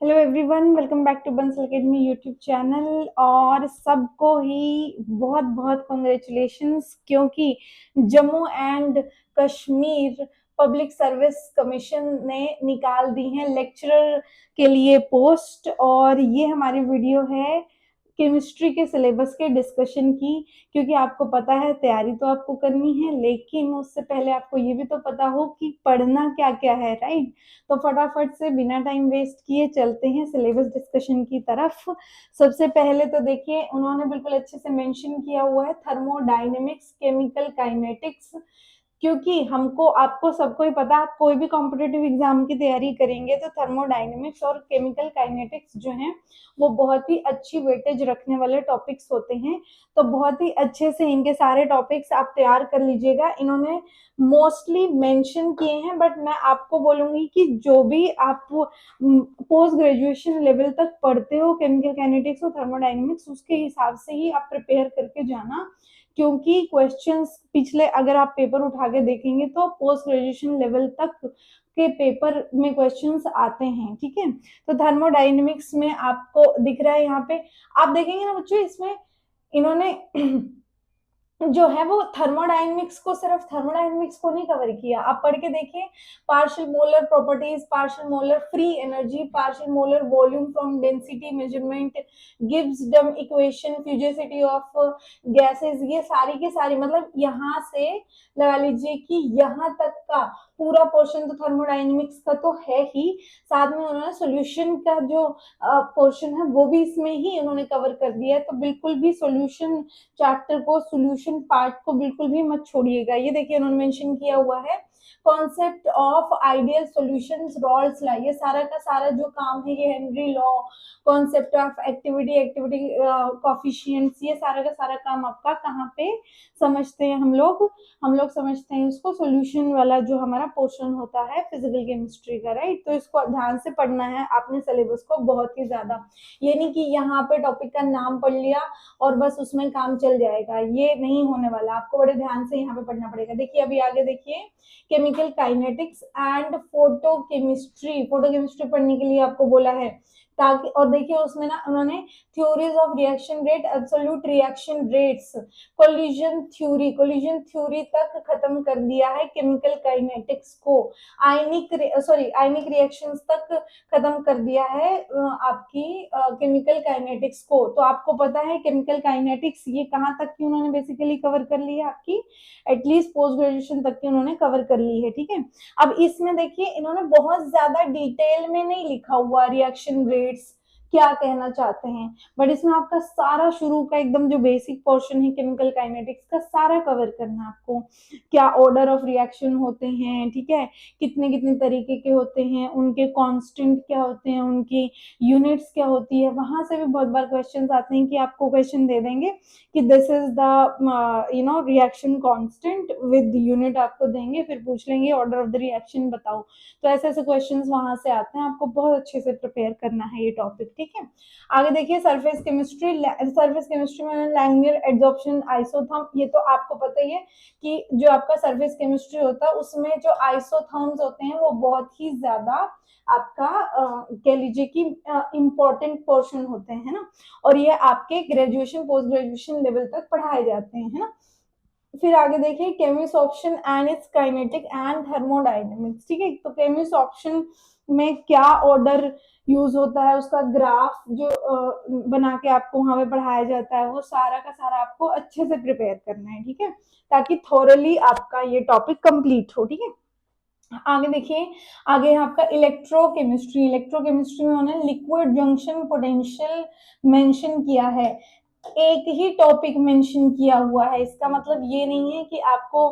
Hello everyone, welcome back to Bansal academy YouTube channel. और सबको ही बहुत बहुत कॉन्ग्रेचुलेशंस, क्योंकि Jammu and Kashmir public service commission ने निकाल दी हैं लेक्चरर के लिए पोस्ट। और ये हमारी वीडियो है केमिस्ट्री के सिलेबस के डिस्कशन की, क्योंकि आपको पता है तैयारी तो आपको करनी है, लेकिन उससे पहले आपको ये भी तो पता हो कि पढ़ना क्या क्या है, राइट। तो फटाफट से बिना टाइम वेस्ट किए चलते हैं सिलेबस डिस्कशन की तरफ। सबसे पहले तो देखिए, उन्होंने बिल्कुल अच्छे से मेंशन किया हुआ है थर्मोडायनेमिक्स, केमिकल काइनेटिक्स। क्योंकि हमको आपको सबको ही पता है, आप कोई भी कॉम्पिटेटिव एग्जाम की तैयारी करेंगे तो थर्मोडायनेमिक्स और केमिकल काइनेटिक्स जो हैं वो बहुत ही अच्छी वेटेज रखने वाले टॉपिक्स होते हैं। तो बहुत ही अच्छे से इनके सारे टॉपिक्स आप तैयार कर लीजिएगा। इन्होंने मोस्टली मेंशन किए हैं, बट मैं आपको बोलूंगी कि जो भी आप पोस्ट ग्रेजुएशन लेवल तक पढ़ते हो केमिकल काइनेटिक्स और थर्मोडायनेमिक्स, उसके हिसाब से ही आप प्रिपेयर करके जाना। क्योंकि क्वेश्चंस पिछले अगर आप पेपर उठा के देखेंगे तो पोस्ट ग्रेजुएशन लेवल तक के पेपर में क्वेश्चंस आते हैं, ठीक है। तो थर्मोडायनेमिक्स में आपको दिख रहा है यहाँ पे, आप देखेंगे ना बच्चों, इसमें इन्होंने जो है वो थर्मोडायनेमिक्स को, सिर्फ थर्मोडायनेमिक्स को नहीं कवर किया। आप पढ़ के देखिए, partial molar properties, partial molar free energy, partial molar volume from density measurement, Gibbs डम इक्वेशन, फ्यूजिसिटी ऑफ गैसेस, ये सारी के सारी, मतलब यहाँ से लगा लीजिए कि यहाँ तक का पूरा पोर्शन तो थर्मोडायनेमिक्स का तो है ही, साथ में उन्होंने सोल्यूशन का जो पोर्शन है वो भी इसमें ही उन्होंने कवर कर दिया है। तो बिल्कुल भी सोल्यूशन चैप्टर को, सोल्यूशन पार्ट को बिल्कुल भी मत छोड़िएगा। ये देखिए उन्होंने मेंशन किया हुआ है concept of ideal solutions, Rawls law, ये सारा का सारा जो काम है ये Henry law, concept of activity, activity coefficients, ये सारा का सारा काम आपका कहाँ पे समझते हैं हम लोग समझते हैं इसको सॉल्यूशन वाला जो हमारा पोर्शन होता है फिजिकल केमिस्ट्री का, राइट। तो इसको ध्यान से पढ़ना है आपने सिलेबस को बहुत ही ज्यादा। ये नहीं कि यहाँ पे टॉपिक का नाम पढ़ लिया और बस उसमें काम चल जाएगा, ये नहीं होने वाला। आपको बड़े ध्यान से यहाँ पे पढ़ना पड़ेगा। देखिए अभी आगे देखिए, chemical kinetics and photo chemistry, photo chemistry पढ़ने के लिए आपको बोला है, ताकि, और देखिए उसमें ना उन्होंने theories of reaction rate, absolute reaction rates, collision theory तक खत्म कर दिया है केमिकल काइनेटिक्स को। आयनिक रिएक्शंस तक खत्म कर दिया है आपकी केमिकल काइनेटिक्स को। तो आपको पता है केमिकल काइनेटिक्स ये कहाँ तक की उन्होंने बेसिकली कवर कर ली है आपकी, एटलीस्ट पोस्ट ग्रेजुएशन तक की उन्होंने कवर कर ली है, ठीक है। अब इसमें देखिए इन्होंने बहुत ज्यादा डिटेल में नहीं लिखा हुआ रिएक्शन रेट्स क्या कहना चाहते हैं, बट इसमें आपका सारा शुरू का एकदम जो बेसिक पोर्शन है केमिकल काइनेटिक्स का सारा कवर करना है आपको। क्या ऑर्डर ऑफ रिएक्शन होते हैं, ठीक है, कितने कितने तरीके के होते हैं, उनके कांस्टेंट क्या होते हैं, उनकी यूनिट्स क्या होती है। वहां से भी बहुत बार क्वेश्चंस आते हैं कि आपको क्वेश्चन दे देंगे कि this is the reaction constant with unit आपको देंगे, फिर पूछ लेंगे ऑर्डर ऑफ द रिएक्शन बताओ। तो ऐसे ऐसे क्वेश्चंस वहां से आते हैं, आपको बहुत अच्छे से प्रिपेयर करना है ये टॉपिक, ठीक है। आगे देखिए सरफेस केमिस्ट्री में लैंगमुइर एडसॉर्प्शन आइसोथर्म, ये तो आपको पता ही है कि जो आपका सरफेस केमिस्ट्री होता है उसमें जो आइसोथर्म्स होते हैं वो बहुत ही ज्यादा आपका कह लीजिए कि इम्पोर्टेंट पोर्शन होते हैं, है ना। और ये आपके ग्रेजुएशन पोस्ट ग्रेजुएशन लेवल तक पढ़ाए जाते हैं, है ना। फिर आगे देखिए Cummins option and it's kinetic and thermodynamics, ठीक है। तो केमिस ऑप्शन में क्या ऑर्डर यूज होता है, उसका ग्राफ जो बना के आपको वहां पे पढ़ाया जाता है, वो सारा का सारा आपको अच्छे से प्रिपेयर करना है, ठीक है, ताकि थोरली आपका ये टॉपिक कंप्लीट हो, ठीक है। आगे देखिए, आगे है आपका इलेक्ट्रोकेमिस्ट्री में उन्होंने लिक्विड जंक्शन पोटेंशियल मेंशन किया है। एक ही टॉपिक मेंशन किया हुआ है, इसका मतलब ये नहीं है कि आपको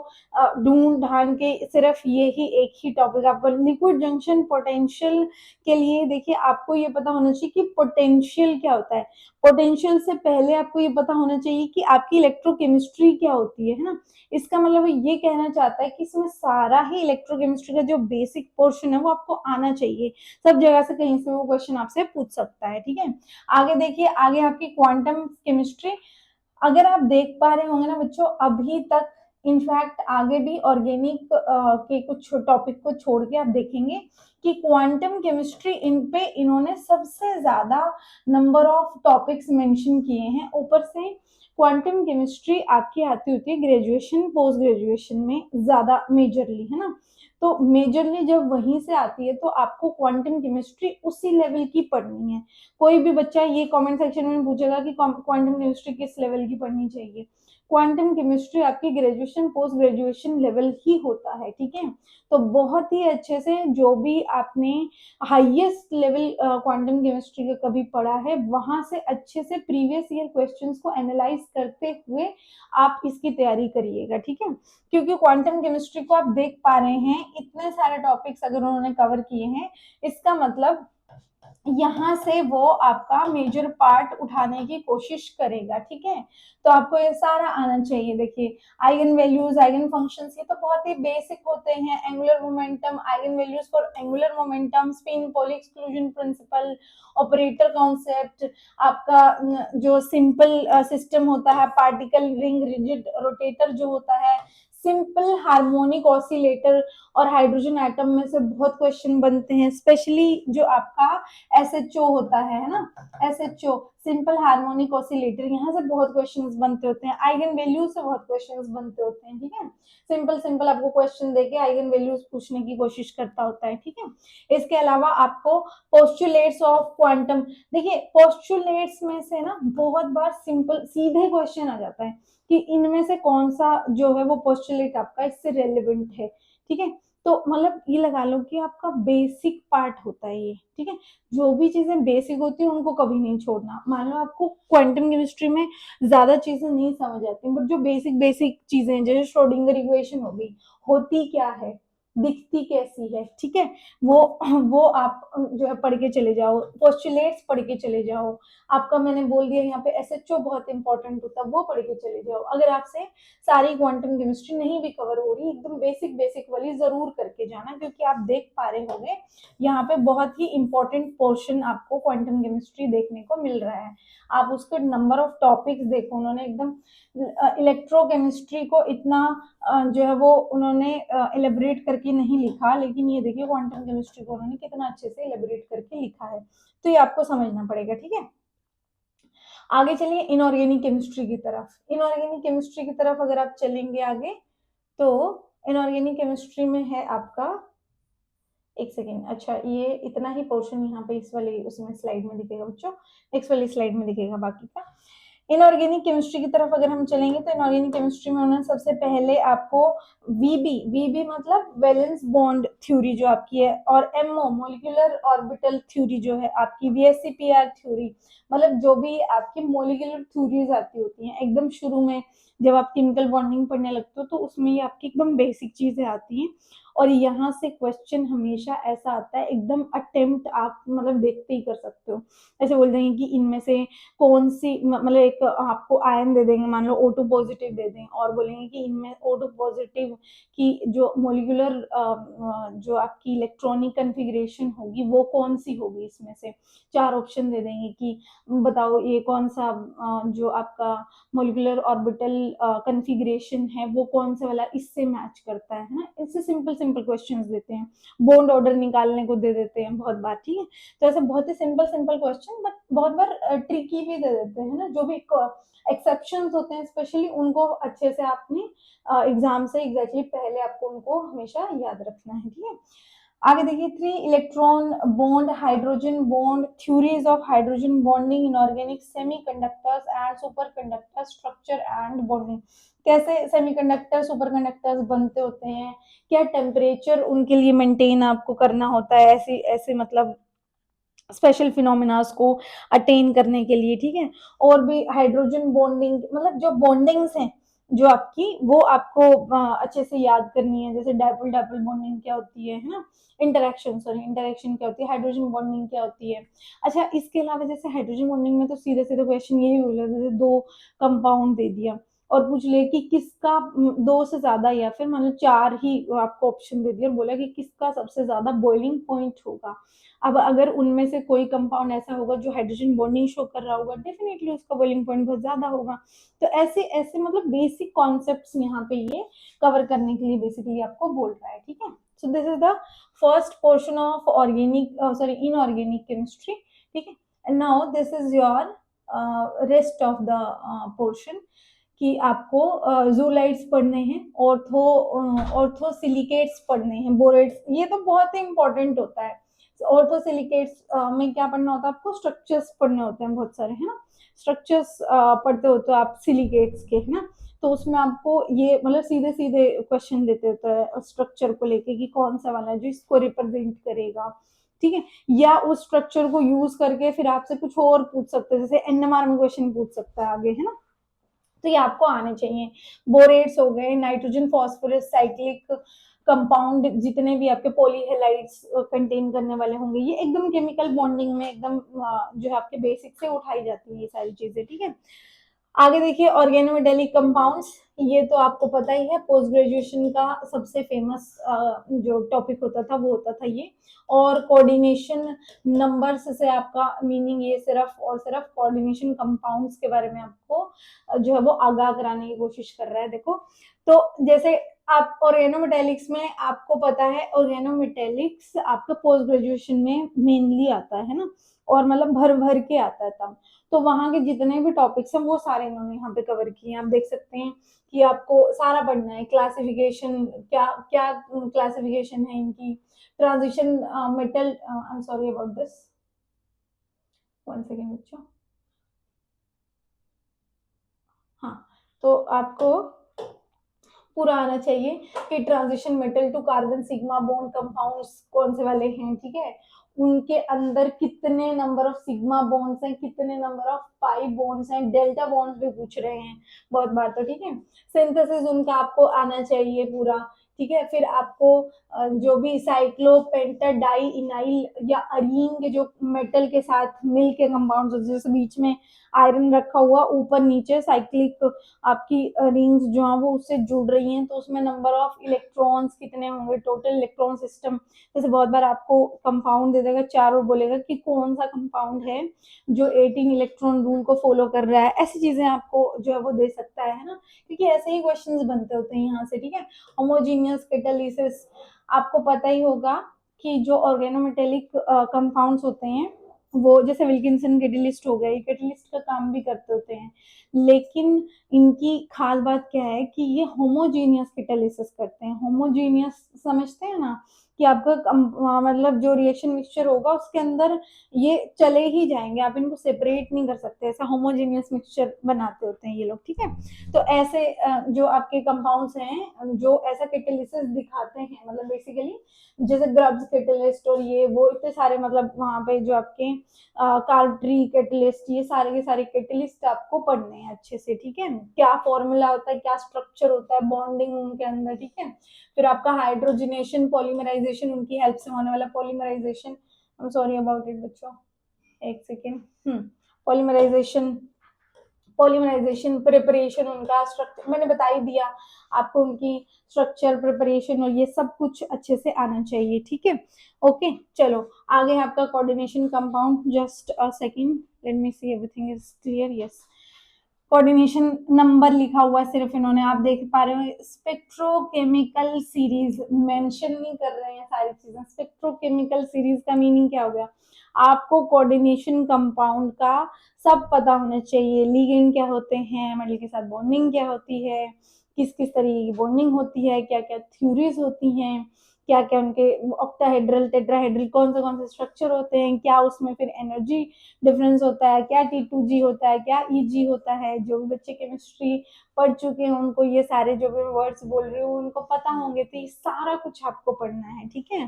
ढूंढ ढांड के सिर्फ ये ही एक ही टॉपिक आपको लिक्विड जंक्शन पोटेंशियल के लिए। देखिए आपको ये पता होना चाहिए कि पोटेंशियल क्या होता है। पोटेंशियल से पहले आपको ये पता होना चाहिए कि आपकी इलेक्ट्रोकेमिस्ट्री क्या होती है ना। इसका मतलब ये कहना चाहता है कि इसमें सारा ही इलेक्ट्रोकेमिस्ट्री का जो बेसिक पोर्शन है वो आपको आना चाहिए। सब जगह से कहीं से वो क्वेश्चन आपसे पूछ सकता है, ठीक है। आगे देखिए, आगे आपकी क्वांटम केमिस्ट्री, अगर आप देख पा रहे होंगे ना बच्चों, अभी तक इनफैक्ट आगे भी ऑर्गेनिक के कुछ टॉपिक को छोड़ के आप देखेंगे कि क्वांटम केमिस्ट्री इन पे इन्होंने सबसे ज्यादा नंबर ऑफ टॉपिक्स मेंशन किए हैं। ऊपर से क्वांटम केमिस्ट्री आपकी आती होती है ग्रेजुएशन पोस्ट ग्रेजुएशन में ज्यादा मेजरली, है ना। तो मेजरली जब वहीं से आती है तो आपको क्वांटम केमिस्ट्री उसी लेवल की पढ़नी है। कोई भी बच्चा ये कमेंट सेक्शन में पूछेगा कि क्वांटम केमिस्ट्री किस लेवल की पढ़नी चाहिए, क्वांटम केमिस्ट्री आपकी ग्रेजुएशन पोस्ट ग्रेजुएशन लेवल ही होता है, ठीक है। तो बहुत ही अच्छे से जो भी आपने हाईएस्ट लेवल क्वांटम केमिस्ट्री का कभी पढ़ा है वहां से अच्छे से प्रीवियस ईयर क्वेश्चंस को एनालाइज करते हुए आप इसकी तैयारी करिएगा, ठीक है। क्योंकि क्वांटम केमिस्ट्री को आप देख पा रहे हैं इतने सारे टॉपिक्स अगर उन्होंने कवर किए हैं, इसका मतलब यहाँ से वो आपका मेजर पार्ट उठाने की कोशिश करेगा, ठीक है। तो आपको ये सारा आना चाहिए। देखिए आइगन वैल्यूज, आइगन फंक्शंस, ये तो बहुत ही बेसिक होते हैं। Angular momentum, eigen values for angular momentum, spin, poly exclusion principle, operator concept, आपका जो सिंपल सिस्टम होता है, पार्टिकल रिंग, रिजिड रोटेटर जो होता है, सिंपल हार्मोनिक ऑसिलेटर, और हाइड्रोजन एटम में से बहुत क्वेश्चन बनते हैं, स्पेशली जो आपका एसएचओ होता है ना, एसएचओ सिंपल हार्मोनिक ऑसिलेटर, यहाँ से बहुत क्वेश्चंस बनते होते हैं। आइगन वैल्यूज से बहुत क्वेश्चंस बनते होते हैं, ठीक है। सिंपल सिंपल आपको क्वेश्चन देके आइगन वैल्यूज पूछने की कोशिश करता होता है, ठीक है। इसके अलावा आपको पोस्टुलेट्स ऑफ क्वांटम, देखिए पोस्टुलेट्स में से ना बहुत बार सिंपल सीधे क्वेश्चन आ जाता है कि इनमें से कौन सा जो है वो पोस्टुलेट आपका इससे रेलिवेंट है, ठीक है। तो मतलब ये लगा लो कि आपका बेसिक पार्ट होता है ये, ठीक है। जो भी चीजें बेसिक होती है उनको कभी नहीं छोड़ना। मान लो आपको क्वांटम केमिस्ट्री में ज्यादा चीजें नहीं समझ आती, बट जो बेसिक बेसिक चीजें जैसे श्रोडिंगर इक्वेशन हो गई, होती क्या है, दिखती कैसी है, ठीक है, वो वो आप जो है पढ़ के चले जाओ, पोस्टुलेट्स पढ़ के चले जाओ। आपका मैंने बोल दिया यहाँ पे एसएचओ बहुत इंपॉर्टेंट होता है, वो पढ़ के चले जाओ। अगर आपसे सारी क्वांटम केमिस्ट्री नहीं भी कवर हो रही, एकदम बेसिक बेसिक वाली जरूर करके जाना, क्योंकि आप देख पा रहे होंगे यहाँ पे बहुत ही इंपॉर्टेंट पोर्शन आपको क्वांटम केमिस्ट्री देखने को मिल रहा है। आप उसके नंबर ऑफ टॉपिक्स देखो, उन्होंने एकदम इलेक्ट्रोकेमिस्ट्री को इतना जो है वो उन्होंने एलेबरेट करके नहीं लिखा, लेकिन ये देखिए क्वांटम केमिस्ट्री को उन्होंने कितना अच्छे से एलेबरेट करके लिखा है। तो ये आपको समझना पड़ेगा, ठीक है। आगे चलिए इनऑर्गेनिक केमिस्ट्री की तरफ। इनऑर्गेनिक केमिस्ट्री की तरफ अगर आप चलेंगे आगे, तो इनऑर्गेनिक केमिस्ट्री में है आपका, एक सेकेंड, अच्छा ये इतना ही पोर्शन यहाँ पे इस वाले उसमें स्लाइड में दिखेगा बच्चों, नेक्स्ट वाली स्लाइड में दिखेगा बाकी का। इनऑर्गेनिक केमिस्ट्री की तरफ अगर हम चलेंगे तो इनऑर्गेनिक केमिस्ट्री में उन्होंने सबसे पहले आपको वीबी मतलब वैलेंस बॉन्ड थ्योरी जो आपकी है, और एमओ मॉलिक्यूलर ऑर्बिटल थ्योरी जो है आपकी, वीएससीपीआर थ्योरी, मतलब जो भी आपकी मॉलिक्यूलर थ्योरीज आती होती हैं एकदम शुरू में जब आप केमिकल बॉन्डिंग पढ़ने लगते हो, तो उसमें ये आपकी एकदम बेसिक चीजें आती हैं। और यहाँ से क्वेश्चन हमेशा ऐसा आता है एकदम अटेम्प्ट आप मतलब देखते ही कर सकते हो। ऐसे बोल देंगे कि इनमें से कौन सी मतलब एक आपको आयन दे देंगे, मान लो O2 पॉजिटिव दे दें, और बोलेंगे कि इनमें O2 पॉजिटिव की जो मोलिकुलर जो आपकी इलेक्ट्रॉनिक कन्फिग्रेशन होगी वो कौन सी होगी, इसमें से 4 ऑप्शन दे देंगे कि बताओ ये कौन सा जो आपका मोलिकुलर ऑर्बिटल कन्फिग्रेशन है वो कौन सा वाला इससे मैच करता है ना। इससे सिंपल सिंपल क्वेश्चंस देते हैं, बॉन्ड ऑर्डर निकालने को दे देते हैं बहुत बार, ठीक है। तो ऐसे बहुत ही सिंपल सिंपल क्वेश्चन, बट बहुत बार ट्रिकी भी दे देते हैं ना, जो भी एक्सेप्शंस होते हैं स्पेशली उनको अच्छे से आपने एग्जाम से एग्जैक्टली पहले आपको उनको हमेशा याद रखना है, ठीक है। आगे देखिए 3 electron bond hydrogen bond theories of hydrogen bonding in organic semiconductors and superconductor structure and bonding. कैसे सेमीकंडक्टर सुपरकंडक्टर्स बनते होते हैं, क्या टेम्परेचर उनके लिए मेंटेन आपको करना होता है, ऐसे ऐसे मतलब स्पेशल फिनोमिनास को अटेन करने के लिए, ठीक है। और भी हाइड्रोजन बॉन्डिंग मतलब जो बॉन्डिंग्स हैं जो आपकी वो आपको अच्छे से याद करनी है, जैसे डायपोल डायपोल बॉन्डिंग क्या होती है ना, इंटरेक्शन क्या होती है, हाइड्रोजन बॉन्डिंग क्या होती है। अच्छा इसके अलावा जैसे हाइड्रोजन बॉन्डिंग में तो सीधे सीधे क्वेश्चन यही हो जाता है, जैसे 2 कंपाउंड दे दिया और पूछ ले कि किसका 2 से ज़्यादा या फिर मतलब 4 ही आपको ऑप्शन दे दिया और बोला कि किसका सबसे ज़्यादा बॉइलिंग पॉइंट होगा। अब अगर उनमें से कोई कंपाउंड ऐसा होगा जो हाइड्रोजन बॉन्डिंग शो कर रहा होगा, डेफिनेटली उसका बॉइलिंग पॉइंट बहुत ज़्यादा होगा। तो ऐसे मतलब बेसिक कॉन्सेप्ट्स यहाँ पे ये कवर करने के लिए बेसिकली आपको बोल रहा है, ठीक है। So this is the first portion of organic inorganic chemistry, ठीक है। And now this is your rest of the portion कि आपको जूलाइट्स पढ़ने हैं, ऑर्थोसिलिकेट्स पढ़ने हैं, बोरेट्स, ये तो बहुत ही इंपॉर्टेंट होता है। ऑर्थोसिलिकेट्स में क्या पढ़ना होता है आपको, स्ट्रक्चर्स पढ़ने होते हैं बहुत सारे, है ना। स्ट्रक्चर्स पढ़ते होते हो आप सिलिकेट्स के, है ना। तो उसमें आपको ये मतलब सीधे सीधे क्वेश्चन देते होते हैं स्ट्रक्चर को लेके कि कौन सा वाला है जो इसको रिप्रेजेंट करेगा, ठीक है। या उस स्ट्रक्चर को यूज करके फिर आपसे कुछ और पूछ सकते हैं, जैसे एनएमआर में क्वेश्चन पूछ सकता है आगे, है ना। तो ये आपको आने चाहिए। बोरेट्स हो गए, नाइट्रोजन फॉस्फोरस साइक्लिक कंपाउंड, जितने भी आपके पॉलीहेलाइड्स कंटेन करने वाले होंगे, ये एकदम केमिकल बॉन्डिंग में एकदम जो है आपके बेसिक से उठाई जाती है ये सारी चीजें, ठीक है। आगे देखिए ऑर्गेनोमेटेलिक कंपाउंड्स, ये तो आपको पता ही है, पोस्ट ग्रेजुएशन का सबसे फेमस जो टॉपिक होता था वो होता था ये। और कोऑर्डिनेशन नंबर्स से आपका मीनिंग ये सिर्फ और सिर्फ कोऑर्डिनेशन कंपाउंड्स के बारे में आपको जो है वो आगाह कराने की कोशिश कर रहा है। देखो तो जैसे आप ऑर्गेनोमेटेलिक्स में आपको पता है, ऑर्गेनोमेटेलिक्स आपका पोस्ट ग्रेजुएशन में मेनली आता है ना, और मतलब भर भर के आता है तब। तो वहां के जितने भी टॉपिक्स हैं वो सारे इन्होंने यहाँ पे कवर किए हैं। आप देख सकते हैं कि आपको सारा पढ़ना है, क्लासिफिकेशन क्या क्या क्लासिफिकेशन है इनकी, transition metal, I am sorry about this, one second बच्चों। हाँ, तो आपको पूरा आना चाहिए कि transition metal to carbon sigma bond compounds कौन से वाले हैं, ठीक है। उनके अंदर कितने नंबर ऑफ सिग्मा बॉन्ड्स हैं, कितने नंबर ऑफ पाई बॉन्ड्स हैं, डेल्टा बॉन्ड्स भी पूछ रहे हैं बहुत बार, तो ठीक है। सिंथेसिस उनका आपको आना चाहिए पूरा, ठीक है। फिर आपको जो भी साइक्लोपेंटाडाई इनाइल या अरीन के जो मेटल के साथ मिल के कंपाउंड्स, जैसे बीच में आयरन रखा हुआ, ऊपर नीचे साइक्लिक आपकी रिंग्स जो है वो उससे जुड़ रही हैं, तो उसमें नंबर ऑफ इलेक्ट्रॉन्स कितने होंगे, टोटल इलेक्ट्रॉन सिस्टम। जैसे बहुत बार आपको कंपाउंड दे देगा 4 और बोलेगा कि कौन सा कंपाउंड है जो 18 इलेक्ट्रॉन रूल को फॉलो कर रहा है, ऐसी चीजें आपको जो है वो दे सकता है ना, क्योंकि ऐसे ही क्वेश्चंस बनते होते हैं यहाँ से, ठीक है। होमोजीनियस कैटालिसिस, आपको पता ही होगा कि जो ऑर्गेनोमेटेलिक कंपाउंड्स होते हैं वो जैसे विल्किंसन कैटलिस्ट हो गया, ये कैटलिस्ट का काम भी करते होते हैं, लेकिन इनकी खास बात क्या है कि ये होमोजीनियस कैटालिसिस करते हैं। होमोजीनियस समझते हैं ना, कि आपका मतलब जो रिएक्शन मिक्सचर होगा उसके अंदर ये चले ही जाएंगे, आप इनको सेपरेट नहीं कर सकते, ऐसा होमोजीनियस मिक्सचर बनाते होते हैं ये लोग, ठीक है। तो ऐसे जो आपके कंपाउंड्स हैं जो ऐसा कैटालिसिस दिखाते हैं, मतलब बेसिकली जैसे ग्रब्स कैटलिस्ट और ये वो इतने सारे, मतलब वहां पे जो आपके कार्ट्री कैटलिस्ट, ये सारे के सारे कैटलिस्ट आपको पढ़ने हैं अच्छे से, ठीक है। क्या फॉर्मूला होता है, क्या स्ट्रक्चर होता है, बॉन्डिंग उनके अंदर, ठीक है। फिर आपका हाइड्रोजनेशन पॉलीमराइजेशन, उनकी हेल्प से होने वाला polymerization, I am sorry about it बच्चों, एक सेकेंड। पॉलीमराइजेशन, पॉलीमराइजेशन प्रिपरेशन, उनका स्ट्रक्चर मैंने बता ही दिया आपको, उनकी स्ट्रक्चर प्रिपरेशन और ये सब कुछ अच्छे से आना चाहिए, ठीक है। ओके चलो आगे है आपका coordination compound, just a second, let me see everything is clear, yes. Coordination number लिखा हुआ है सिर्फ इन्होंने, आप देख पा रहे हो, स्पेक्ट्रोकेमिकल सीरीज मेंशन नहीं कर रहे हैं सारी चीजें। स्पेक्ट्रोकेमिकल सीरीज का मीनिंग क्या हो गया, आपको कोऑर्डिनेशन कंपाउंड का सब पता होना चाहिए, लिगेंड क्या होते हैं, मेटल के साथ बॉन्डिंग क्या होती है, किस किस तरीके की बॉन्डिंग होती है, क्या क्या थ्योरीज होती हैं, क्या क्या उनके ऑक्टाहेड्रल टेट्राहेड्रल कौन से स्ट्रक्चर होते हैं, क्या उसमें फिर एनर्जी डिफरेंस होता है, क्या T2G होता है, क्या EG होता है। जो भी बच्चे केमिस्ट्री पढ़ चुके हैं उनको ये सारे जो भी वर्ड्स बोल रही हूँ उनको पता होंगे, तो ये सारा कुछ आपको पढ़ना है, ठीक है।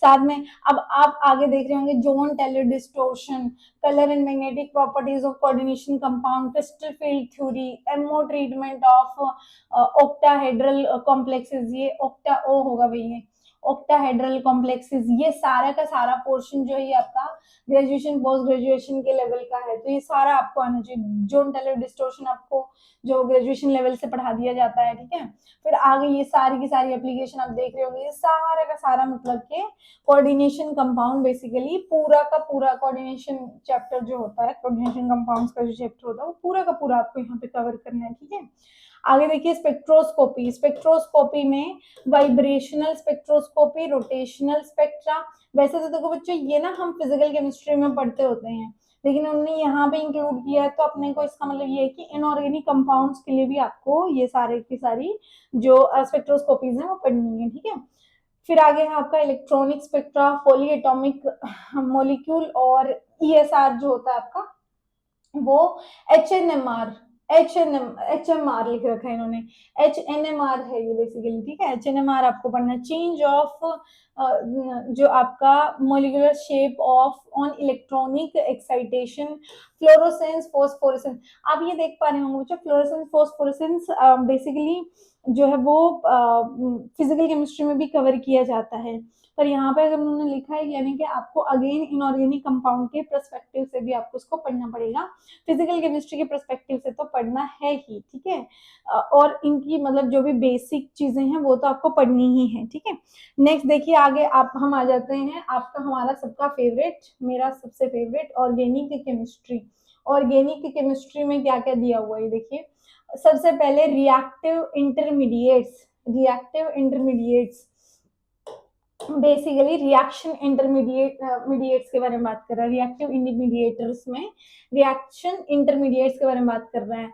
साथ में अब आप आगे देख रहे होंगे Jahn Teller distortion, colour and magnetic properties of coordination compound, crystal field theory, MO treatment of octahedral complexes, ये ऑक्टा ओ होगा भैया, ऑक्टाहेड्रल कॉम्प्लेक्सेस, ये सारा का सारा पोर्शन जो है ये आपका ग्रेजुएशन पोस्ट ग्रेजुएशन के लेवल का है, तो ये सारा आपको आना चाहिए। जोन टेलर डिस्टोर्शन आपको जो ग्रेजुएशन लेवल से पढ़ा दिया जाता है, ठीक है। फिर आगे ये सारी की सारी एप्लीकेशन आप देख रहे होंगे, ये सारा का सारा मतलब के कोऑर्डिनेशन कंपाउंड, बेसिकली पूरा का पूरा कोऑर्डिनेशन चैप्टर जो होता है, कोऑर्डिनेशन कंपाउंड्स का जो चैप्टर होता है वो पूरा का पूरा आपको यहाँ पे कवर करना है, ठीक है। आगे देखिए स्पेक्ट्रोस्कोपी, स्पेक्ट्रोस्कोपी में वाइब्रेशनल स्पेक्ट्रोस्कोपी, रोटेशनल स्पेक्ट्रा। वैसे तो देखो बच्चों ये ना हम फिजिकल केमिस्ट्री में पढ़ते होते हैं, लेकिन उन्होंने यहाँ पे इंक्लूड किया है, तो अपने को इसका मतलब ये है कि इनऑर्गेनिक कंपाउंड्स के लिए भी आपको ये सारे की सारी जो स्पेक्ट्रोस्कोपीज हैं वो पढ़नी है, ठीक है। फिर आगे है आपका electronic spectra, poly atomic molecule, और ईएसआर जो होता है आपका वो एच एम आर लिख रखा है इन्होंने, HNMR है ये बेसिकली, ठीक है। HNMR आपको पढ़ना, चेंज ऑफ जो आपका molecular shape of on electronic excitation, fluorescence phosphorescence. आप ये देख पा रहे होंगे बच्चों, फ्लोरोसेंस फोस्फोरेसेंस बेसिकली जो है वो फिजिकल केमिस्ट्री में भी कवर किया जाता है, पर यहाँ पे अगर उन्होंने लिखा है यानी कि आपको अगेन इनऑर्गेनिक कंपाउंड के पर्सपेक्टिव से भी आपको इसको पढ़ना पड़ेगा, फिजिकल केमिस्ट्री के पर्सपेक्टिव से तो पढ़ना है ही, ठीक है। और इनकी मतलब जो भी बेसिक चीजें हैं वो तो आपको पढ़नी ही है, ठीक है। नेक्स्ट देखिए आगे आप हम आ जाते हैं आपका हमारा सबका फेवरेट, मेरा सबसे favourite organic chemistry. Organic chemistry में क्या क्या दिया हुआ है देखिए, सबसे पहले reactive intermediates basically reaction intermediates के बारे में बात कर रहा है। रिएक्टिव इंटरमीडिएटर्स में रिएक्शन इंटरमीडिएट्स के बारे में बात कर रहा है।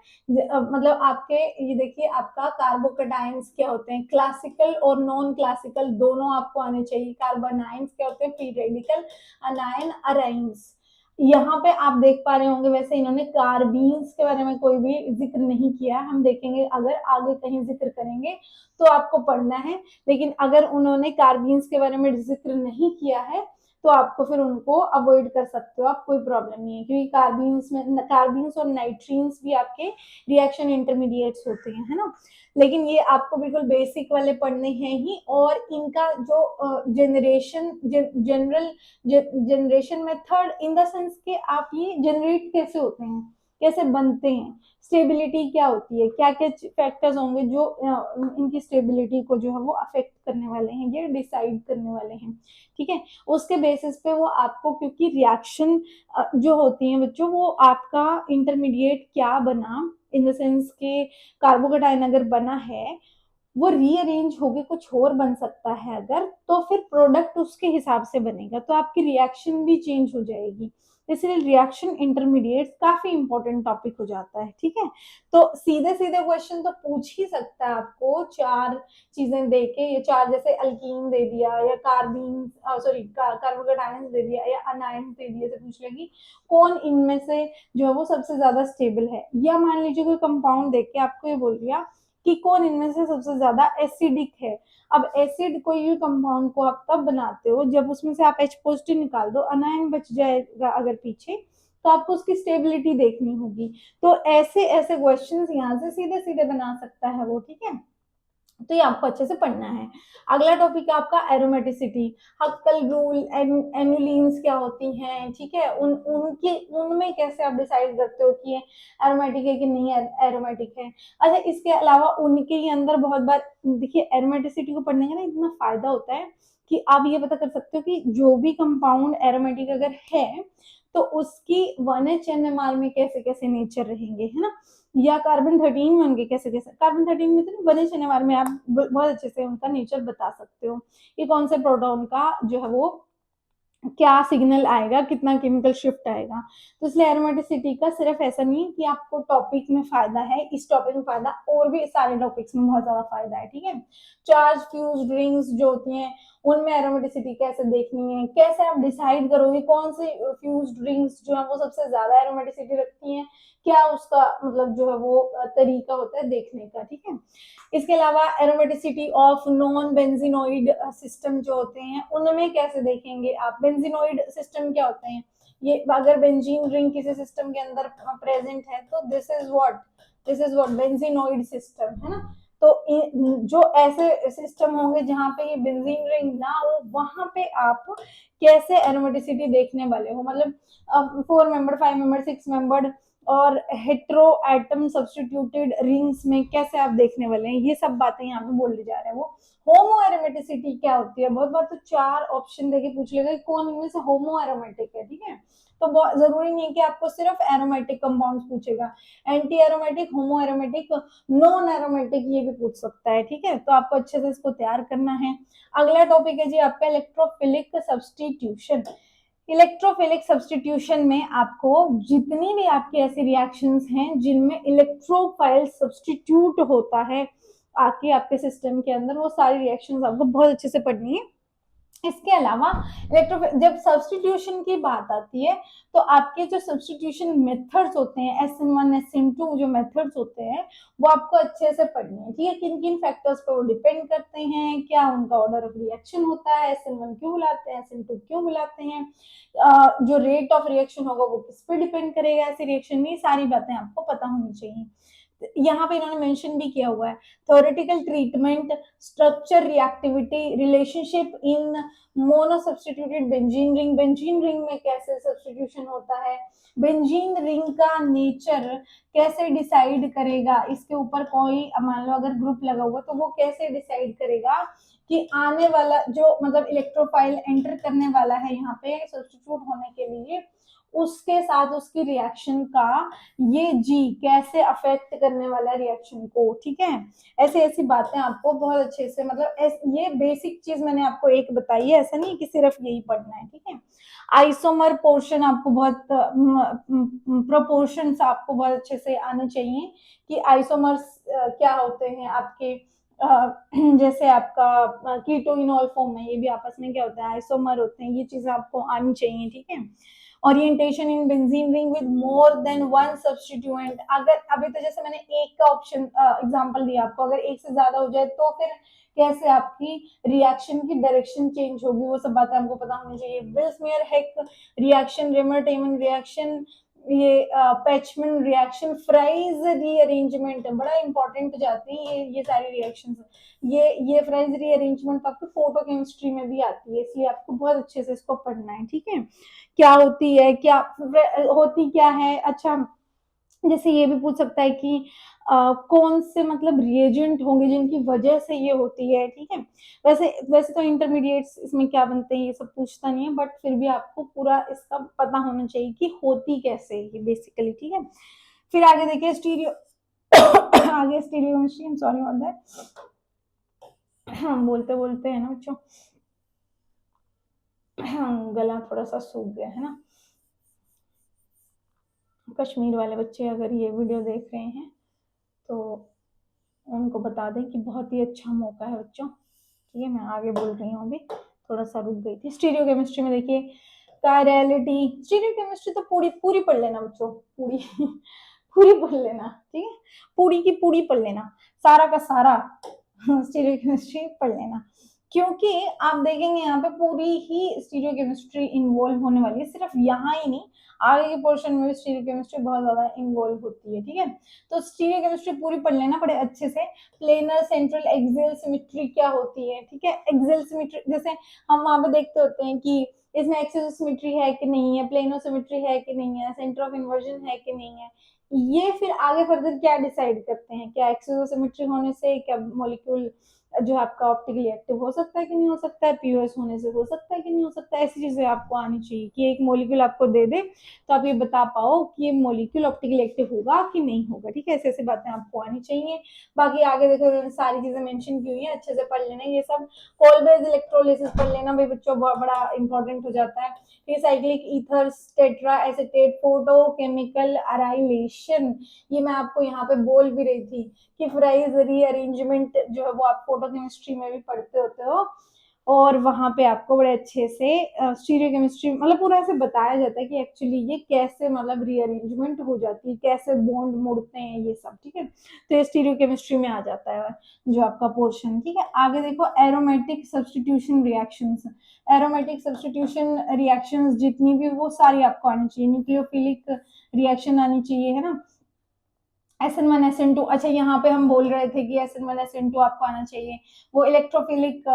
मतलब आपके ये देखिए आपका कार्बोकेटाइंस क्या होते हैं, क्लासिकल और नॉन क्लासिकल दोनों आपको आने चाहिए। कार्बोनाइंस क्या होते हैं, फ्री रेडिकल, अनायन अराइंस। यहाँ पे आप देख पा रहे होंगे वैसे इन्होंने कार्बीन्स के बारे में कोई भी जिक्र नहीं किया, हम देखेंगे अगर आगे कहीं जिक्र करेंगे तो आपको पढ़ना है, लेकिन अगर उन्होंने कार्बीन्स के बारे में जिक्र नहीं किया है तो आपको फिर उनको अवॉइड कर सकते हो आप, कोई प्रॉब्लम नहीं है, क्योंकि कार्बीन्स और नाइट्रीन्स भी आपके रिएक्शन इंटरमीडिएट्स होते हैं, है ना। लेकिन ये आपको बिल्कुल बेसिक वाले पढ़ने हैं ही, और इनका जो generation method in the sense के आप ये जनरेट कैसे होते हैं, कैसे बनते हैं, स्टेबिलिटी क्या होती है, क्या क्या फैक्टर्स होंगे जो इनकी स्टेबिलिटी को जो है वो अफेक्ट करने वाले हैं, ये डिसाइड करने वाले हैं, ठीक है। उसके बेसिस पे वो आपको, क्योंकि रिएक्शन जो होती है बच्चों वो आपका इंटरमीडिएट क्या बना, इन द सेंस के कार्बोकेटाइन अगर बना है वो रीअरेंज होके कुछ और बन सकता है, अगर तो फिर प्रोडक्ट उसके हिसाब से बनेगा, तो आपकी रिएक्शन भी चेंज हो जाएगी। इसलिए रिएक्शन इंटरमीडिएट काफी इंपॉर्टेंट टॉपिक हो जाता है, ठीक है। तो सीधे सीधे क्वेश्चन तो पूछ ही सकता है आपको, चार चीजें दे के, ये चार जैसे अल्कीन दे दिया या कार्बोकेटाइंस दे दिया या अनायन दे दिया, से पूछ लेगी कौन इनमें से जो है वो सबसे ज्यादा स्टेबल है, या मान लीजिए कोई कंपाउंड देख के आपको ये बोल दिया कि कौन इनमें से सबसे ज्यादा एसिडिक है। अब एसिड कोई भी कंपाउंड को आप तब बनाते हो जब उसमें से आप H पॉजिटिव निकाल दो, अनायन बच जाएगा अगर पीछे, तो आपको उसकी स्टेबिलिटी देखनी होगी। तो ऐसे ऐसे क्वेश्चंस यहाँ से सीधे सीधे बना सकता है वो, ठीक है। तो ये आपको अच्छे से पढ़ना है। अगला टॉपिक है आपका एरोमेटिसिटी, हक्कल रूल, एनुलिन्स क्या होती हैं, ठीक है। उनमें कैसे आप डिसाइड करते हो कि ये एरोमेटिक है कि नहीं एरोमेटिक है। अच्छा इसके अलावा उनके ही अंदर बहुत बार देखिए एरोमेटिसिटी को पढ़ने का ना इतना फायदा होता है कि आप ये पता कर सकते हो कि जो भी कंपाउंड एरोमेटिक अगर है तो उसकी 1H NMR में कैसे कैसे नेचर रहेंगे, है ना, या कार्बन 13 में उनके कैसे कैसे, कार्बन 13 में तो 1H NMR में आप बहुत अच्छे से उनका नेचर बता सकते हो, ये कौन से प्रोटॉन का जो है वो क्या सिग्नल आएगा, कितना केमिकल शिफ्ट आएगा। तो इसलिए एरोमेटिसिटी का सिर्फ ऐसा नहीं कि आपको टॉपिक में फायदा है, इस टॉपिक में फायदा, और भी सारे टॉपिक्स में बहुत ज्यादा फायदा है, ठीक है। चार्ज फ्यूज ड्रिंक्स जो होती हैं उनमें एरोमेटिसिटी कैसे देखनी है, कैसे आप डिसाइड करोगे कौन सी फ्यूज ड्रिंक्स जो है वो सबसे ज्यादा एरोमेटिसिटी रखती हैं, क्या उसका मतलब जो है वो तरीका होता है देखने का, ठीक है। इसके अलावा aromaticity of non benzenoid system जो होते हैं उनमें कैसे देखेंगे आप, बेंजीनोइड सिस्टम क्या होते हैं, ये अगर बेंजीन रिंग किसी सिस्टम के अंदर प्रेजेंट है तो this is what benzenoid system, है ना। तो जो ऐसे सिस्टम होंगे जहाँ पे ये बेंजीन रिंग ना हो, वहां पे आप कैसे एरोमेटिसिटी देखने वाले हो, मतलब 4 मेंबर, 5 मेंबर, 6 मेंबर और हेट्रो एटम सब्सटीट्यूटेड रिंग्स में कैसे आप देखने वाले हैं, ये सब बातें यहाँ पे बोलने जा रहे हैं वो। होमो एरोमेटिसिटी क्या होती है, बहुत बार तो 4 ऑप्शन देके पूछ लेगा कि कौन इनमें से होमो एरोमेटिक है, ठीक है। तो बहुत जरूरी नहीं है कि आपको सिर्फ एरोमेटिक कंपाउंड्स पूछेगा, एंटी एरोमेटिक, होमो एरोमेटिक, नॉन एरोमेटिक ये भी पूछ सकता है, ठीक है। तो आपको अच्छे से इसको तैयार करना है। अगला टॉपिक है जी आपका इलेक्ट्रोफिलिक सब्सटीट्यूशन। इलेक्ट्रोफिलिक सब्सटीट्यूशन में आपको जितनी भी आपकी ऐसी रिएक्शंस हैं जिनमें इलेक्ट्रोफाइल सब्सटीट्यूट होता है आके आपके सिस्टम के अंदर, वो सारी रिएक्शंस आपको बहुत अच्छे से पढ़नी है। इसके अलावा जब सब्सटीट्यूशन की बात आती है तो आपके जो सब्सटीट्यूशन मेथड्स होते हैं SN1 SN2 जो मेथड्स होते हैं वो आपको अच्छे से पढ़ने हैं, ठीक है। किन किन फैक्टर्स पर वो डिपेंड करते हैं, क्या उनका ऑर्डर ऑफ रिएक्शन होता है, SN1 क्यों बुलाते हैं, SN2 क्यों बुलाते हैं, जो रेट ऑफ रिएक्शन होगा वो किस पे डिपेंड करेगा ऐसे रिएक्शन में, सारी बातें आपको पता होनी चाहिए। यहाँ पे इन्होंने मेंशन भी किया हुआ है theoretical treatment, structure, reactivity, relationship in mono substituted benzene ring, benzene ring में कैसे सब्सटीट्यूशन होता है, बेंजीन रिंग का नेचर कैसे डिसाइड करेगा, इसके ऊपर कोई मान लो अगर ग्रुप लगा हुआ तो वो कैसे डिसाइड करेगा कि आने वाला जो मतलब इलेक्ट्रोफाइल एंटर करने वाला है यहाँ पे सब्सटीट्यूट होने के लिए, उसके साथ उसकी रिएक्शन का ये जी कैसे अफेक्ट करने वाला है रिएक्शन को, ठीक है। ऐसी ऐसी बातें आपको बहुत अच्छे से मतलब ये बेसिक चीज मैंने आपको एक बताई है, ऐसा नहीं कि सिर्फ यही पढ़ना है, ठीक है। आइसोमर पोर्शन आपको बहुत प्रोपोर्शंस आपको बहुत अच्छे से आने चाहिए कि आइसोमर्स क्या होते हैं आपके, जैसे आपका कीटोइनॉल फॉर्म में ये भी आपस में क्या होता है आइसोमर होते हैं, ये चीजें आपको आनी चाहिए, ठीक है। Orientation in benzene ring with more than one substituent, अगर अभी तो जैसे मैंने एक का ऑप्शन एग्जांपल दिया आपको, अगर एक से ज्यादा हो जाए तो फिर कैसे आपकी रिएक्शन की डायरेक्शन चेंज होगी, वो सब बातें हमको पता होनी चाहिए। विल्समेयर हेक रिएक्शन, रेमर-टेमन रिएक्शन, ये पैचमैन रिएक्शन, फ्राइज रीअरेंजमेंट बड़ा इंपॉर्टेंट जाती है ये सारी रिएक्शंस। ये फ्राइज रीअरेंजमेंट आपकी फोटो केमिस्ट्री में भी आती है, इसलिए आपको बहुत अच्छे से इसको पढ़ना है, ठीक है। क्या होती है, क्या होती क्या है, अच्छा जैसे ये भी पूछ सकता है कि कौन से मतलब रिएजेंट होंगे जिनकी वजह से ये होती है, ठीक है। वैसे वैसे तो इंटरमीडिएट्स इसमें क्या बनते हैं ये सब पूछता नहीं है, बट फिर भी आपको पूरा इसका पता होना चाहिए कि होती कैसे ये बेसिकली, ठीक है। फिर आगे देखिए स्टीरियो आगे stereochemistry, I am sorry for that, बोलते बोलते है ना बच्चों गला थोड़ा सा सूख गया है ना। कश्मीर वाले बच्चे अगर ये वीडियो देख रहे हैं तो उनको बता दें कि बहुत ही अच्छा मौका है बच्चों, ठीक है। मैं आगे बोल रही हूँ, अभी थोड़ा सा रुक गई थी। स्टीरियो केमिस्ट्री में देखिए कायरलिटी, स्टीरियो केमिस्ट्री तो पूरी पूरी पढ़ लेना बच्चों, पूरी पूरी पढ़ लेना, ठीक है। पूरी की पूरी पढ़ लेना, सारा का सारा स्टीरियो केमिस्ट्री पढ़ लेना, क्योंकि आप देखेंगे यहाँ पे पूरी ही स्टीरियो केमिस्ट्री इन्वॉल्व होने वाली है, सिर्फ यहाँ ही नहीं आगे के पोर्शन में भी स्टीरियो केमिस्ट्री बहुत ज्यादा इन्वॉल्व होती है, ठीक है। तो स्टीरियो केमिस्ट्री पूरी पढ़ लेना बड़े अच्छे से। प्लेनर सेंट्रल एक्सियल सिमेट्री क्या होती है, ठीक है। एक्सियल सिमेट्री जैसे हम वहां पे देखते होते हैं कि इसमें एक्सियल सिमेट्री है कि नहीं है, प्लेनो सिमेट्री है कि नहीं है, सेंटर ऑफ इन्वर्जन है कि नहीं है, ये फिर आगे फर्दर क्या डिसाइड करते हैं, क्या एक्सियल सिमेट्री होने से क्या मॉलिक्यूल जो आपका ऑप्टिकली एक्टिव हो सकता है कि नहीं हो सकता है, पीओएस होने से हो सकता है कि नहीं हो सकता है, ऐसी चीजें आपको आनी चाहिए कि एक मॉलिक्यूल आपको दे दे तो आप ये बता पाओ कि ये मॉलिक्यूल ऑप्टिकली एक्टिव होगा कि नहीं होगा, ठीक है। ऐसे ऐसी बातें आपको आनी चाहिए। बाकी आगे देखो सारी चीजें मेंशन की हुई है, अच्छे से पढ़ लेना ये सब। कोलबेज इलेक्ट्रोलिसिस पढ़ लेना भाई बच्चों, बहुत बड़ा इंपॉर्टेंट हो जाता है। रिसाइक्लिक ईथर्स, टेट्रा एसीटेट, फोटोकेमिकल अराइलेशन, ये मैं आपको यहाँ पे बोल भी रही थी कि फ्राइज रीअरेंजमेंट जो है वो आप फोटो केमिस्ट्री में भी पढ़ते होते हो, और वहां पे आपको बड़े अच्छे से स्टीरियो केमिस्ट्री मतलब पूरा ऐसे बताया जाता है कि एक्चुअली ये कैसे मतलब रीअरेंजमेंट हो जाती है, कैसे बॉन्ड मुड़ते हैं ये सब, ठीक है। तो ये स्टीरियो केमिस्ट्री में आ जाता है जो आपका पोर्शन, ठीक है। आगे देखो aromatic substitution reactions, aromatic substitution reactions जितनी भी वो सारी आपको आनी चाहिए। न्यूक्लियोफिलिक रिएक्शन आनी चाहिए, है ना। SN1 SN2, अच्छा यहाँ पे हम बोल रहे थे कि SN1 SN2 आपको आना चाहिए। वो इलेक्ट्रोफिलिक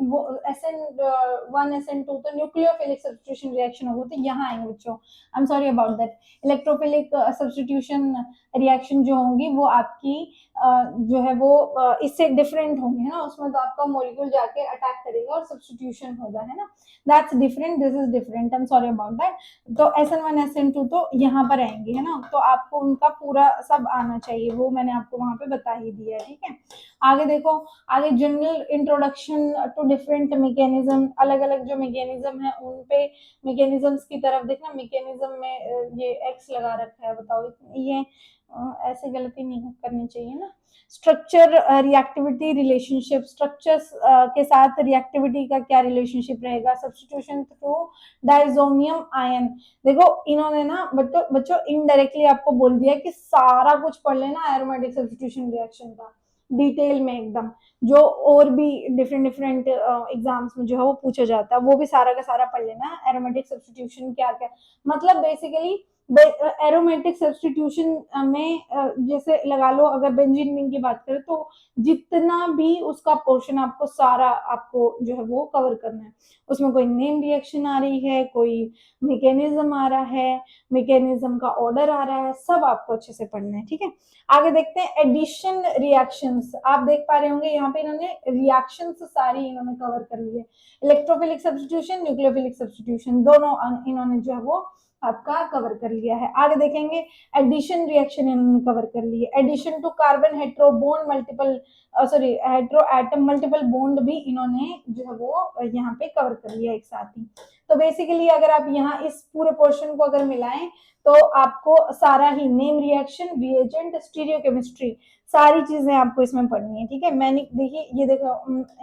वो SN1 SN2 तो न्यूक्लियोफिलिक सब्स्टिट्यूशन रिएक्शन होगा, तो यहाँ आएंगे बच्चों। आई am sorry about that. Electrophilic substitution reaction जो होंगी वो आपकी जो है वो इससे डिफरेंट होंगी, है ना। उसमें तो आपका मॉलिक्यूल जाके अटैक करेगा और सब्स्टिट्यूशन होगा, है ना। That's different, this is different, I am sorry about that. तो SN1 SN2 तो यहाँ पर आएंगे, है ना। तो आपको उनका पूरा सब आना चाहिए, वो मैंने आपको वहां पे बता ही दिया है, ठीक है। आगे देखो, आगे general introduction to different mechanism, अलग अलग जो मैकेनिज्म है उन पे, मैकेनिज्म्स की तरफ देखना। मैकेनिज्म में ये एक्स लगा रखा है, बताओ ये ऐसे गलती नहीं करनी चाहिए ना। स्ट्रक्चर रिएक्टिविटी रिलेशनशिप, स्ट्रक्चर्स के साथ रिएक्टिविटी का क्या रिलेशनशिप रहेगा। सब्स्टिट्यूशन थ्रू डाइजोनियम आयन, देखो इन्होंने ना बच्चों इनडायरेक्टली आपको बोल दिया कि सारा कुछ पढ़ लेना एरोमेटिक सब्स्टिट्यूशन रिएक्शन का डिटेल में एकदम, जो और भी डिफरेंट डिफरेंट एग्जाम्स में जो है वो पूछा जाता है, वो भी सारा का सारा पढ़ लेना। एरोमेटिक सब्स्टिट्यूशन क्या क्या मतलब, बेसिकली एरोमेटिक सब्स्टिट्यूशन में जैसे लगा लो, अगर बेंजीन रिंग की बात करें तो जितना भी उसका पोर्शन आपको सारा आपको जो है वो कवर करना है। उसमें कोई नेम रिएक्शन आ रही है, कोई मैकेनिज्म आ रहा है, मैकेनिज्म का ऑर्डर आ रहा है, सब आपको अच्छे से पढ़ना है, ठीक है। आगे देखते हैं एडिशन रिएक्शंस। आप देख पा रहे होंगे यहाँ पे इन्होंने रिएक्शंस सारी इन्होंने कवर कर ली है। इलेक्ट्रोफिलिक सब्स्टिट्यूशन, न्यूक्लियोफिलिक सब्स्टिट्यूशन, दोनों इन्होंने जो है वो आपका कवर कर लिया है। आगे देखेंगे एडिशन रिएक्शन इन्होंने कवर कर ली है। Addition to carbon hetero bond multiple sorry hetero atom multiple bond भी इन्होंने जो है वो यहाँ पे कवर कर लिया एक साथ ही। तो बेसिकली अगर आप यहाँ इस पूरे पोर्शन को अगर मिलाएं तो आपको सारा ही नेम रिएक्शन, रिएजेंट, स्टीरियोकेमिस्ट्री, सारी चीजें आपको इसमें पढ़नी है, ठीक है। मैंने देखिए ये देखो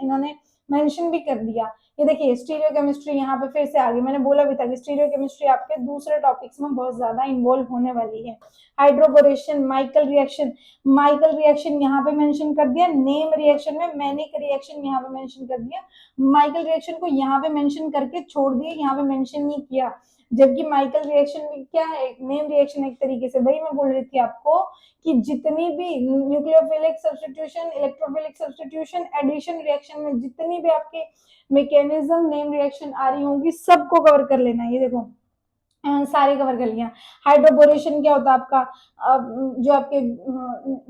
इन्होंने मेंशन भी कर दिया। ये देखिए स्टीरियो केमिस्ट्री यहाँ पे फिर से आ गई। मैंने बोला भी था कि स्टीरियो केमिस्ट्री आपके दूसरे टॉपिक्स में बहुत ज्यादा इन्वॉल्व होने वाली है। Hydroboration, Michael reaction, Michael reaction यहाँ पे मेंशन कर दिया। नेम रिएक्शन में मैनिक रिएक्शन यहाँ पे मेंशन कर दिया। माइकल रिएक्शन को यहाँ पे मेंशन करके छोड़ दिए, यहाँ पे मेंशन नहीं किया। जबकि माइकल रिएक्शन क्या है, नेम रिएक्शन एक तरीके से, वही मैं बोल रही थी आपको कि जितनी भी nucleophilic substitution, electrophilic substitution, addition reaction में जितनी भी आपके मैकेनिज्म नेम रिएक्शन आ रही होंगी सबको कवर कर लेना। ये देखो सारे कवर कर लिया। हाइड्रोबोरेशन क्या होता है आपका, जो आपके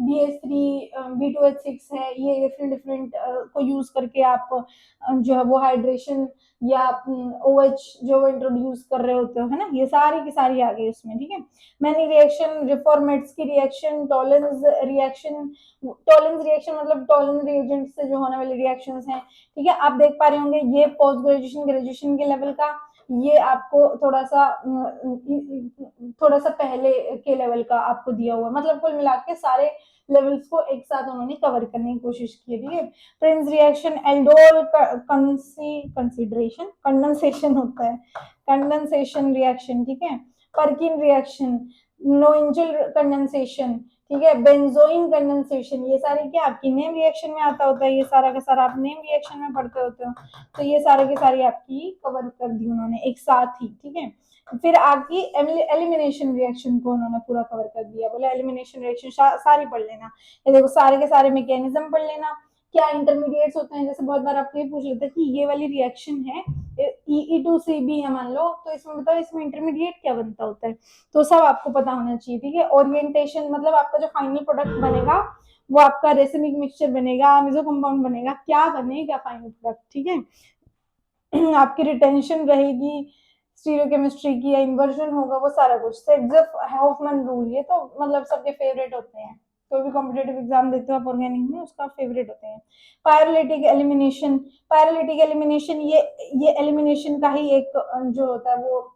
BH3 B2H6 है, ये डिफरेंट डिफरेंट को यूज करके आप जो है वो हाइड्रेशन या OH जो इंट्रोड्यूस कर रहे होते हो, है ना। ये सारी की सारी आ गई उसमें, ठीक है। मैनी रिएक्शन, रिफॉर्मेट्स की reaction, Tollens reaction, Tollens reaction मतलब टॉलेंस रिएजेंट से जो होने वाली रिएक्शंस हैं, ठीक है। आप देख पा रहे होंगे ये पोस्ट ग्रेजुएशन ग्रेजुएशन के लेवल का, ये आपको थोड़ा सा पहले के लेवल का आपको दिया हुआ, मतलब कुल मिला के सारे लेवल्स को एक साथ उन्होंने कवर करने की कोशिश की है, ठीक है। Prince reaction, aldol consideration, condensation होता है, कंडेंसेशन रिएक्शन, ठीक है। पर्किन रिएक्शन, नोइंजल कंडेंसेशन, ठीक है। बेंजोइन कंडेंसेशन, ये सारी क्या आपकी नेम रिएक्शन में आता होता है। ये सारा का सारा आप नेम रिएक्शन में पढ़ते होते हो, तो ये सारे के सारी आपकी कवर कर दी उन्होंने एक साथ ही, ठीक है। फिर आपकी एलिमिनेशन रिएक्शन को उन्होंने पूरा कवर कर दिया, बोला एलिमिनेशन रिएक्शन सारी पढ़ लेना। ये देखो सारे के सारे मैकेनिज्म पढ़ लेना, क्या इंटरमीडिएट्स होते हैं। जैसे बहुत बार आपको ये पूछ लेते हैं कि ये वाली रिएक्शन है E2CB है मान लो, तो इसमें बताओ इसमें इंटरमीडिएट क्या बनता होता है, तो सब आपको पता होना चाहिए, ठीक है। ओरिएंटेशन मतलब आपका जो फाइनल प्रोडक्ट बनेगा वो आपका रेसिमिक मिक्सचर बनेगा, मेसो कंपाउंड बनेगा, क्या बनेगा फाइनल प्रोडक्ट, ठीक है। आपकी रिटेंशन रहेगी स्टीरियोकेमिस्ट्री की, या इन्वर्जन होगा, वो सारा कुछ। सेड्जर-हॉफमैन रूल, ये तो मतलब सबके फेवरेट होते हैं, कोई भी कॉम्पिटेटिव एग्जाम देते हो आप ऑर्गेनिक में उसका फेवरेट होते हैं। पायरोलिटिक एलिमिनेशन, पायरोलिटिक एलिमिनेशन ये एलिमिनेशन का ही एक जो होता है वो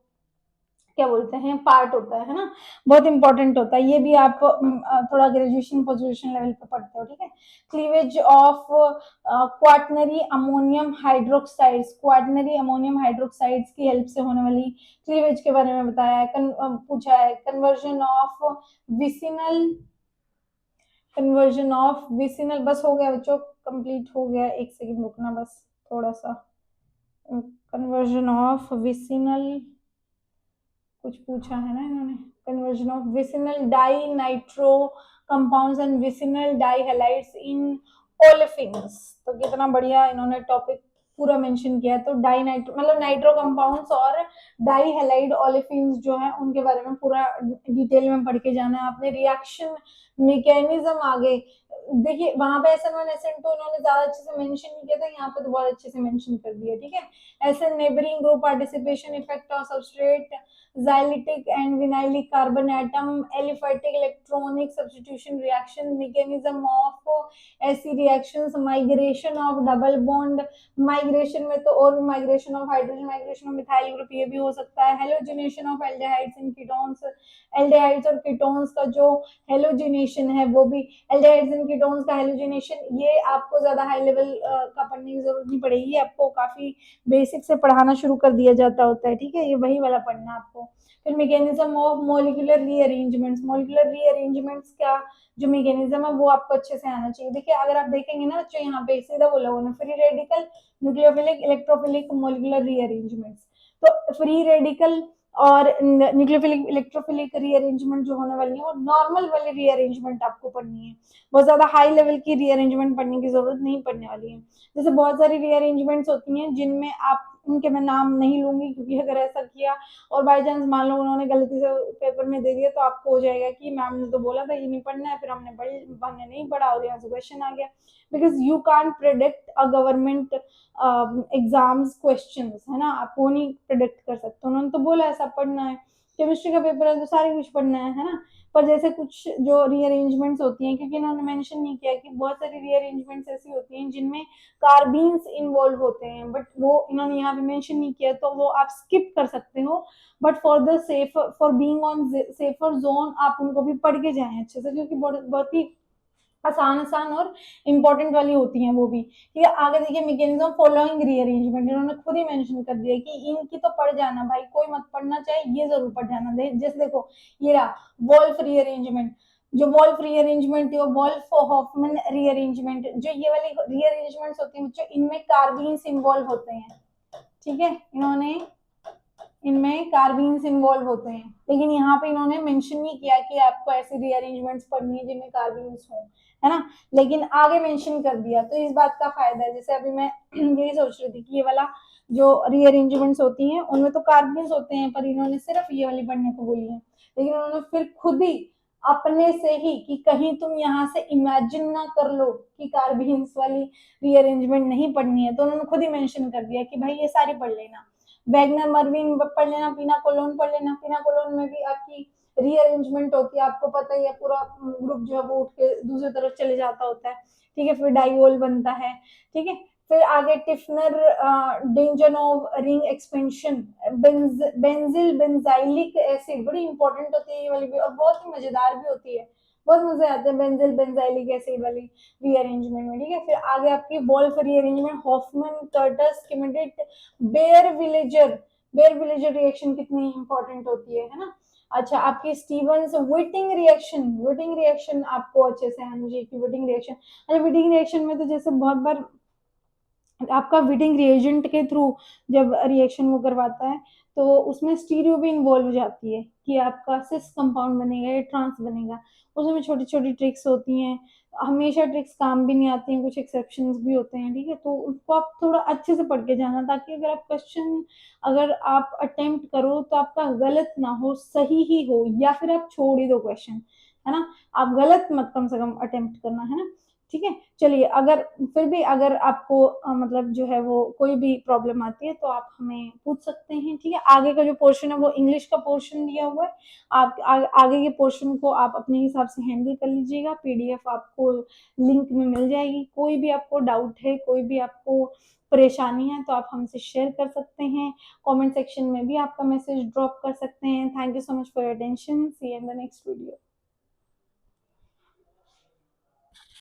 क्या बोलते हैं पार्ट होता है ना, बहुत इंपॉर्टेंट होता है। ये भी आप थोड़ा ग्रेजुएशन पोजिशन लेवल पे पढ़ते हो, ठीक है। Cleavage of quaternary ammonium hydroxides, quaternary ammonium hydroxides की हेल्प से होने वाली क्लीवेज के बारे में बताया है, पूछा है। Conversion of vicinal, conversion of vicinal, बस हो गया बच्चों, कंप्लीट हो गया, एक सेकंड रुकना बस थोड़ा सा। कन्वर्जन ऑफ विसिनल कुछ पूछा है ना इन्होंने, conversion of vicinal dinitro compounds and vicinal dihalides in olefins। तो कितना बढ़िया इन्होंने टॉपिक पूरा मेंशन किया है। तो डाइनाइट्रो मतलब नाइट्रो कंपाउंड्स और डाइहैलाइड ओलेफिन्स जो है उनके बारे में पूरा डिटेल में पढ़ के जाना है आपने। रिएक्शन मैकेनिज्म आगे देखिए, वहां पे SN1 SN2 इन्होंने ज्यादा अच्छे से मेंशन नहीं किया था, यहाँ पे तो बहुत अच्छे से मेंशन कर दिया। ठीक है, SN neighbouring group participation effect of substrate xylitic and vinylic carbon atom aliphatic electronic substitution reaction mechanism of ऐसी reactions migration of double bond migration में तो और भी migration of hydrogen migration of methyl group ये भी हो सकता है। halogenation of aldehydes and ketones aldehydes और ketones का जो हेलोजिनेशन है वो भी एल्डिहाइड्स एंड कीटोन्स का हेलोजिनेशन ये आपको ज्यादा हाई लेवल का पढ़ने की जरूरत नहीं पड़ेगी, आपको काफी बेसिक से पढ़ाना शुरू कर दिया जाता होता है। ठीक है, ये वही वाला पढ़ना आपको। फिर mechanism of molecular rearrangements, molecular rearrangements का जो मैकेनिज्म है वो आपको अच्छे से आना चाहिए। देखिए अगर आप देखेंगे ना बच्चों, यहाँ पे सीधा बोला हुआ free radical nucleophilic electrophilic molecular rearrangements. तो फ्री रेडिकल और न्यूक्लियोफिलिक इलेक्ट्रोफिलिक रीअरेंजमेंट जो होने वाली है वो नॉर्मल वाली रीअरेंजमेंट आपको पढ़नी है, बहुत ज्यादा हाई लेवल की रीअरेंजमेंट पढ़ने की जरूरत नहीं पड़ने वाली है। जैसे बहुत सारी रीअरेंजमेंट्स होती हैं जिनमें आप उनके मैं नाम नहीं लूंगी, क्योंकि अगर ऐसा किया और बाई चांस मान लो उन्होंने गलती से पेपर में दे दिया तो आपको हो जाएगा कि मैम ने तो बोला था ये नहीं पढ़ना है, फिर हमने नहीं पढ़ा और यहाँ से क्वेश्चन आ गया। Because you can't predict a government exams questions, है ना, आप वो नहीं प्रेडिक्ट कर सकते। उन्होंने तो बोला ऐसा पढ़ना है, केमिस्ट्री का पेपर है तो सारे कुछ पढ़ना है ना। पर जैसे कुछ जो रीअरेंजमेंट्स होती हैं, क्योंकि इन्होंने मेंशन नहीं किया कि बहुत सारी रीअरेंजमेंट्स ऐसी होती हैं जिनमें कार्बीन्स इन्वॉल्व होते हैं, बट वो इन्होंने यहाँ पे मेंशन नहीं किया तो वो आप स्किप कर सकते हो। But for the safe for being on safer zone आप उनको भी पढ़ के जाएं अच्छे से, क्योंकि बहुत ही आसान और इम्पोर्टेंट वाली होती हैं वो भी। ठीक है, आगे देखिए मैकेनिज्म फॉलोइंग रीअरेंजमेंट, इन्होंने खुद ही मेंशन कर दिया कि इनकी तो पढ़ जाना भाई, कोई मत पढ़ना, चाहे ये जरूर पढ़ जाना। जैसे देखो ये रहा वोल्फ रीअरेंजमेंट, जो वोल्फ रीअरेंजमेंट है वोल्फ हॉफमैन रीअरेंजमेंट, जो ये वाली रीअरेंजमेंट्स होती हैं बच्चों इनमें कार्बीन्स इन्वॉल्व होते हैं। ठीक है, इन्होंने इनमें कार्बीन्स इन्वॉल्व होते हैं, लेकिन यहाँ पे इन्होंने मेंशन नहीं किया कि आपको ऐसी रीअरेंजमेंट्स पढ़नी है जिनमें कार्बीन्स हो, है ना, लेकिन आगे मेंशन कर दिया तो इस बात का फायदा है। जैसे अभी मैं यही सोच रही थी कि ये वाला जो रीअरेंजमेंट्स होती हैं उनमें तो कार्बीन्स होते हैं, पर इन्होंने सिर्फ ये वाली पढ़ने को बोली है, लेकिन उन्होंने फिर खुद ही अपने से ही कि कहीं तुम यहाँ से इमेजिन ना कर लो कि कार्बीन्स वाली रीअरेंजमेंट नहीं पढ़नी है, तो उन्होंने खुद ही मेंशन कर दिया कि भाई ये सारी पढ़ लेना, वैगनर मर्विन पढ़ लेना, पीना कोलोन पढ़ लेना। पीना कोलोन में भी आपकी रीअरेंजमेंट होती है, आपको पता ही है, पूरा ग्रुप जो है वो उठ के दूसरी तरफ चले जाता होता है। ठीक है, फिर डाइओल बनता है। ठीक है, फिर आगे Tiffeneau Demjanov ring expansion, benzil benzilic acid बड़ी इंपॉर्टेंट होती है ये वाली भी, और बहुत ही मजेदार भी होती है, बहुत मजे आते हैं बेंजिल बेंजाइलिक एसिड वाली रीअरेंजमेंट में। ठीक है, फिर आगे आपकी Wolff rearrangement, Hofmann Curtius schematic Baeyer Villiger reaction कितनी इंपॉर्टेंट होती है ना। अच्छा, आपकी स्टीवंस विटिंग रिएक्शन आपको अच्छे से आनी चाहिए कि विटिंग रिएक्शन, अच्छा विटिंग रिएक्शन में तो जैसे बहुत बार आपका विटिंग रिएजेंट के थ्रू जब रिएक्शन वो करवाता है तो उसमें स्टीरियो भी इन्वॉल्व हो जाती है कि आपका सिस कंपाउंड बनेगा या ट्रांस बनेगा, उसमें छोटी छोटी ट्रिक्स होती हैं, हमेशा ट्रिक्स काम भी नहीं आती हैं, कुछ एक्सेप्शंस भी होते हैं। ठीक है, तो उसको आप थोड़ा अच्छे से पढ़ के जाना, ताकि अगर आप अटेम्प्ट करो तो आपका गलत ना हो, सही ही हो, या फिर आप छोड़ ही दो क्वेश्चन, है ना, आप गलत मत कम से कम अटेम्प्ट करना, है ना। ठीक है, चलिए अगर फिर भी अगर आपको मतलब जो है वो कोई भी प्रॉब्लम आती है तो आप हमें पूछ सकते हैं। ठीक है, आगे का जो पोर्शन है वो इंग्लिश का पोर्शन दिया हुआ है, आप आगे के पोर्शन को आप अपने हिसाब से हैंडल कर लीजिएगा, पीडीएफ आपको लिंक में मिल जाएगी। कोई भी आपको डाउट है, कोई भी आपको परेशानी है तो आप हमसे शेयर कर सकते हैं, कमेंट सेक्शन में भी आपका मैसेज ड्रॉप कर सकते हैं। Thank you so much for your attention, see you in the next video.